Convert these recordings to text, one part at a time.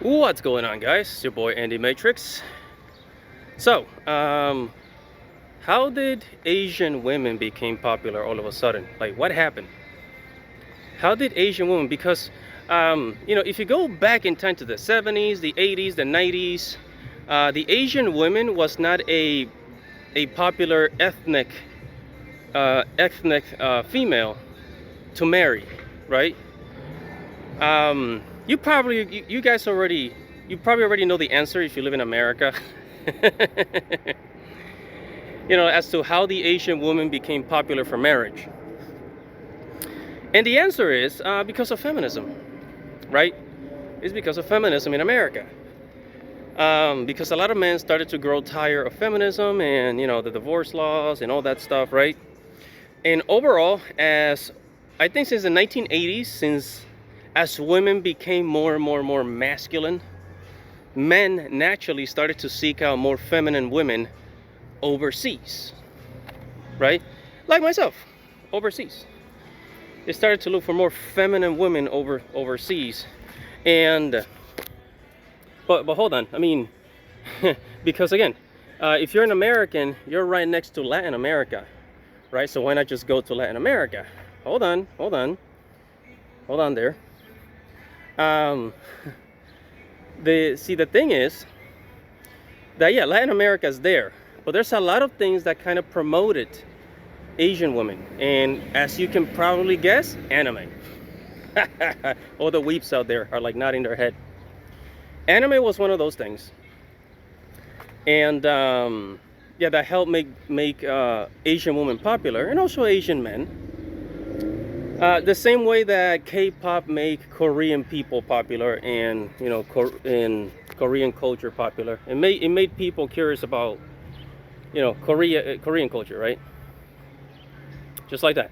What's going on, guys? It's your boy Andy Matrix. So, how did Asian women become popular all of a sudden? Like, what happened? How did Asian women? Because, if you go back in time to the 70s, the 80s, the 90s, the Asian women was not a popular ethnic female to marry, right? You guys you probably already know the answer if you live in America. As to how the Asian woman became popular for marriage. And the answer is because of feminism, right? It's because of feminism in America. Because a lot of men started to grow tired of feminism and, the divorce laws and all that stuff, right? And overall, as I think since the 1980s, as women became more and more and more masculine, men naturally started to seek out more feminine women overseas, right? Like myself, overseas. They started to look for more feminine women overseas. And but hold on, I mean, because again, if you're an American, you're right next to Latin America, right? So why not just go to Latin America? Hold on there. The thing is that, yeah, Latin America is there, but there's a lot of things that kind of promoted Asian women, and as you can probably guess, anime. All the weeps out there are like nodding their head. Anime was one of those things, and yeah, that helped make Asian women popular, and also Asian men. The same way that K-pop made Korean people popular, and in Korean culture popular, it made people curious about Korean culture, right? Just like that.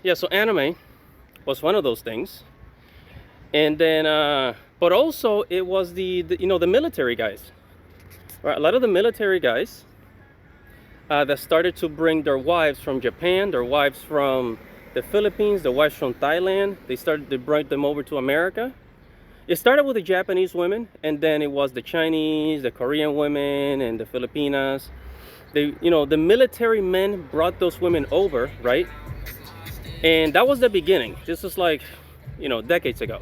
Yeah, so anime was one of those things, and then but also it was the military guys, right? A lot of the military guys that started to bring their wives from Japan, their wives from the Philippines, their wives from Thailand. They started to bring them over to America. It started with the Japanese women, and then it was the Chinese, the Korean women, and the Filipinas. The military men brought those women over, right? And that was the beginning. This was like, decades ago.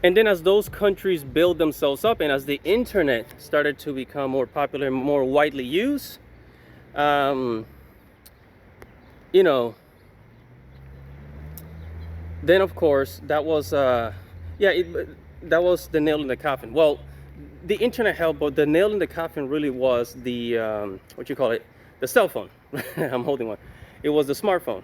And then as those countries build themselves up, and as the internet started to become more popular, more widely used, then of course that was that was the nail in the coffin. Well, the internet helped, but the nail in the coffin really was the the cell phone. I'm holding one. It was the smartphone.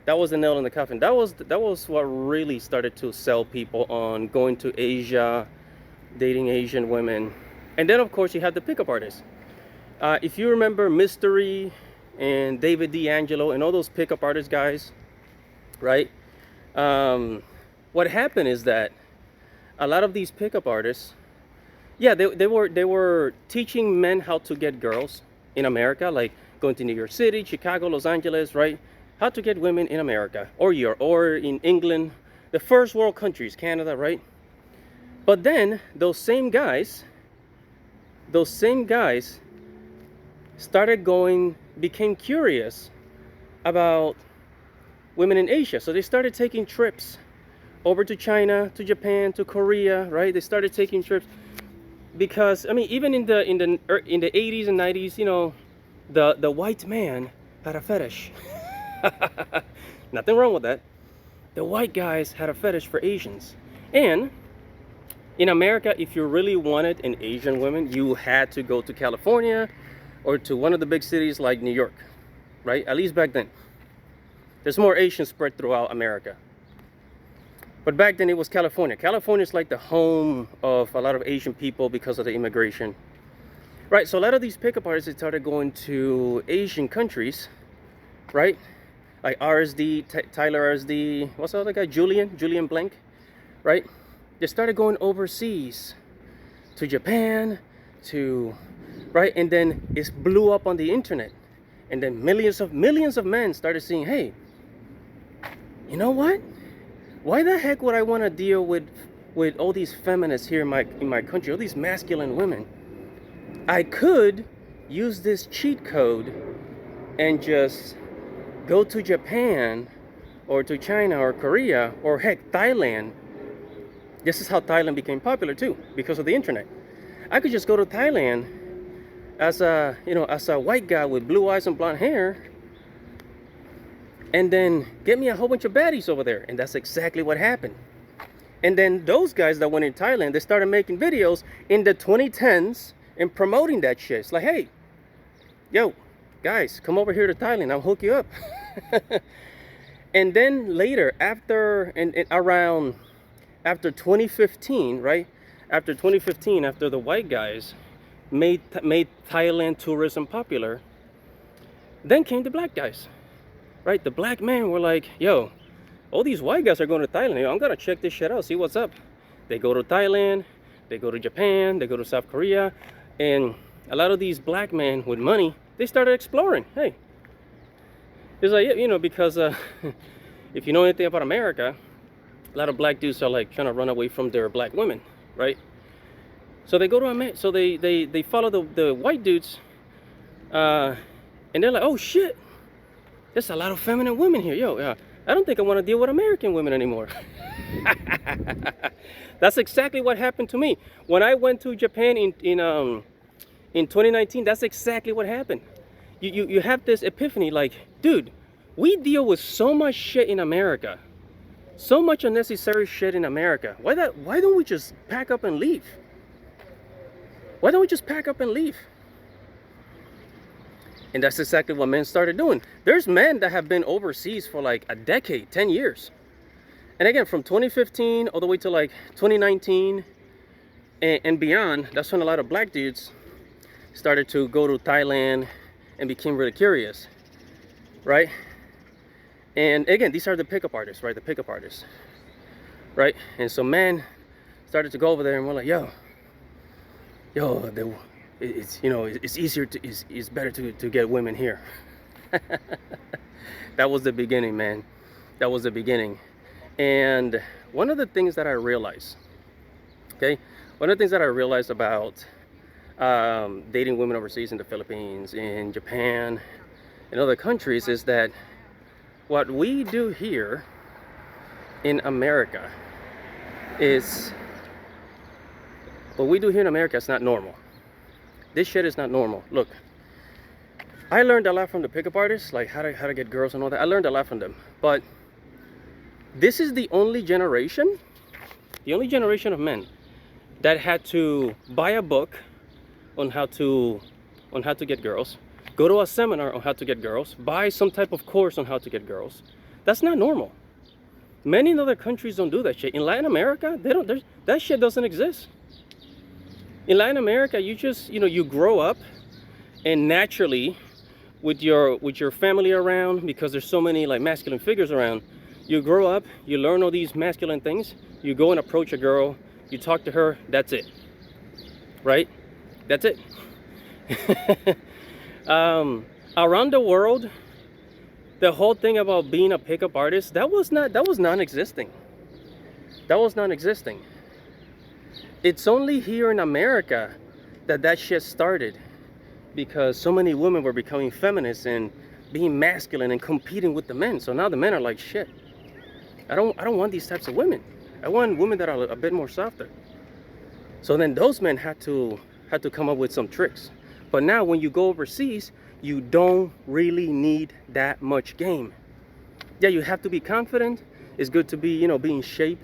That was the nail in the coffin. That was what really started to sell people on going to Asia, dating Asian women. And then of course you have the pickup artists. If you remember Mystery and David D'Angelo and all those pickup artist guys, right? What happened is that a lot of these pickup artists, yeah, they were teaching men how to get girls in America, like going to New York City, Chicago, Los Angeles, right? How to get women in America or Europe or in England, the first world countries, Canada, right? But then those same guys became curious about women in Asia. So they started taking trips over to China, to Japan, to Korea, right? They started taking trips because, I mean, even in the 80s and 90s, the white man had a fetish. Nothing wrong with that. The white guys had a fetish for Asians. And in America, if you really wanted an Asian woman, you had to go to California or to one of the big cities like New York, right? At least back then. There's more Asians spread throughout America. But back then it was California. California is like the home of a lot of Asian people because of the immigration. Right, so a lot of these pickup artists, they started going to Asian countries, right? Like RSD, Tyler RSD, what's the other guy? Julian Blank, right? They started going overseas to Japan, right? And then it blew up on the internet. And then millions of men started seeing, hey, you know what? Why the heck would I want to deal with with all these feminists here in my country, all these masculine women, I could use this cheat code and just go to Japan or to China or Korea or heck, Thailand. This is how Thailand became popular too, because of the internet. I could just go to Thailand as a, as a white guy with blue eyes and blonde hair, and then get me a whole bunch of baddies over there. And that's exactly what happened. And then those guys that went in Thailand, they started making videos in the 2010s and promoting that shit. It's like, hey, yo, guys, come over here to Thailand, I'll hook you up. And then later, after 2015, right? After 2015, after the white guys made Thailand tourism popular, then came the black guys, right? The black men were like, yo, all these white guys are going to Thailand. Yo, I'm gonna check this shit out, see what's up. They go to Thailand, they go to Japan, they go to South Korea, and a lot of these black men with money, they started exploring. Hey, it's like, because if you know anything about America, a lot of black dudes are like trying to run away from their black women, right? So they go to America, so they follow the white dudes, and they're like, oh shit, there's a lot of feminine women here. Yo, I don't think I want to deal with American women anymore. That's exactly what happened to me when I went to Japan in 2019. That's exactly what happened. You have this epiphany, like, dude, we deal with so much shit in America, so much unnecessary shit in America. Why don't we just pack up and leave? Why don't we just pack up and leave? And that's exactly what men started doing. There's men that have been overseas for like a decade, 10 years. And again, from 2015 all the way to like 2019 and beyond, that's when a lot of black dudes started to go to Thailand and became really curious, right? And again, these are the pickup artists, right? The pickup artists, right? And so men started to go over there and we're like, yo, it's it's easier to, it's better to get women here. That was the beginning, man. That was the beginning. And one of the things that I realized, about dating women overseas in the Philippines, in Japan, and other countries is that what we do here in America is not normal. This shit is not normal. Look, I learned a lot from the pickup artists, like how to get girls and all that. I learned a lot from them. But this is the only generation of men that had to buy a book on how to get girls, go to a seminar on how to get girls, buy some type of course on how to get girls. That's not normal. Many in other countries don't do that shit. In Latin America, that shit doesn't exist. In Latin America, you just, you grow up, and naturally, with your family around, because there's so many like masculine figures around, you grow up, you learn all these masculine things, you go and approach a girl, you talk to her, that's it, right? That's it. Around the world, the whole thing about being a pickup artist, that was non-existing. That was non-existing. It's only here in America that shit started, because so many women were becoming feminists and being masculine and competing with the men. So now the men are like, shit, I don't want these types of women. I want women that are a bit more softer. So then those men had to come up with some tricks. But now when you go overseas, you don't really need that much game. Yeah, you have to be confident. It's good to be, be in shape.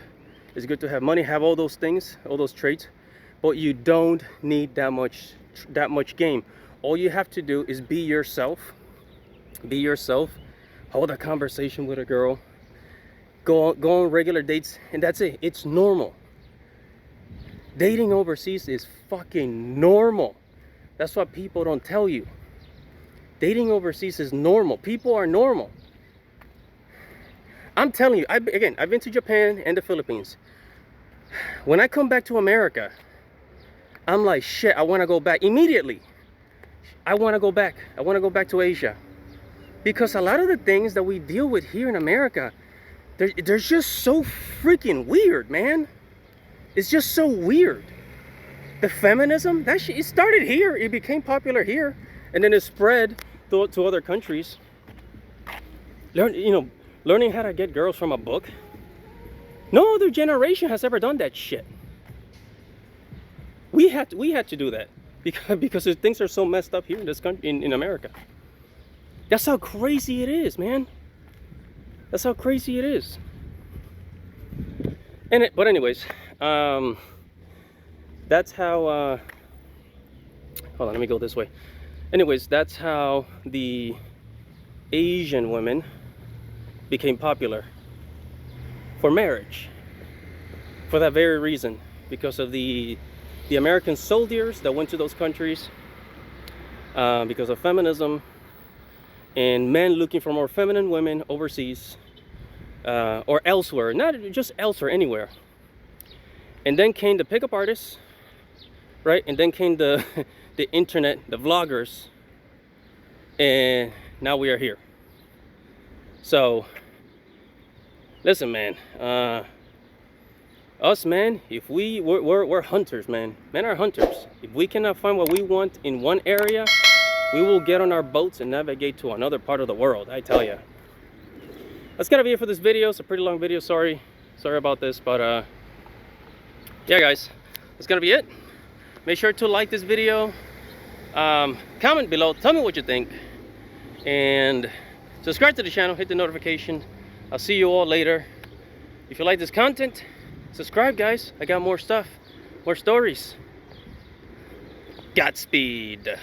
It's good to have money, have all those things, all those traits, but you don't need that much game. All you have to do is be yourself. Be yourself. Hold a conversation with a girl. Go on regular dates, and that's it. It's normal. Dating overseas is fucking normal. That's what people don't tell you. Dating overseas is normal. People are normal. I'm telling you, I've been to Japan and the Philippines. When I come back to America, I'm like, shit, I want to go back immediately. I want to go back. I want to go back to Asia. Because a lot of the things that we deal with here in America, they're just so freaking weird, man. It's just so weird. The feminism, that shit, it started here. It became popular here, and then it spread to other countries. Learning how to get girls from a book. No other generation has ever done that shit. We had to do that because things are so messed up here in this country, in America. That's how crazy it is, man. That's how crazy it is. But anyways, that's how. Hold on, let me go this way. Anyways, that's how the Asian women became popular for marriage. For that very reason, because of the American soldiers that went to those countries, because of feminism, and men looking for more feminine women overseas or elsewhere, not just elsewhere, anywhere. And then came the pickup artists, right? And then came the internet, the vloggers, and now we are here. So listen, man, us, man, if we're hunters, man. Men are hunters. If we cannot find what we want in one area, we will get on our boats and navigate to another part of the world, I tell you. That's gonna be it for this video. It's a pretty long video, sorry about this, but yeah, guys, that's gonna be it. Make sure to like this video, comment below, tell me what you think, and subscribe to the channel, hit the notification. I'll see you all later. If you like this content, subscribe, guys. I got more stuff, more stories. Godspeed.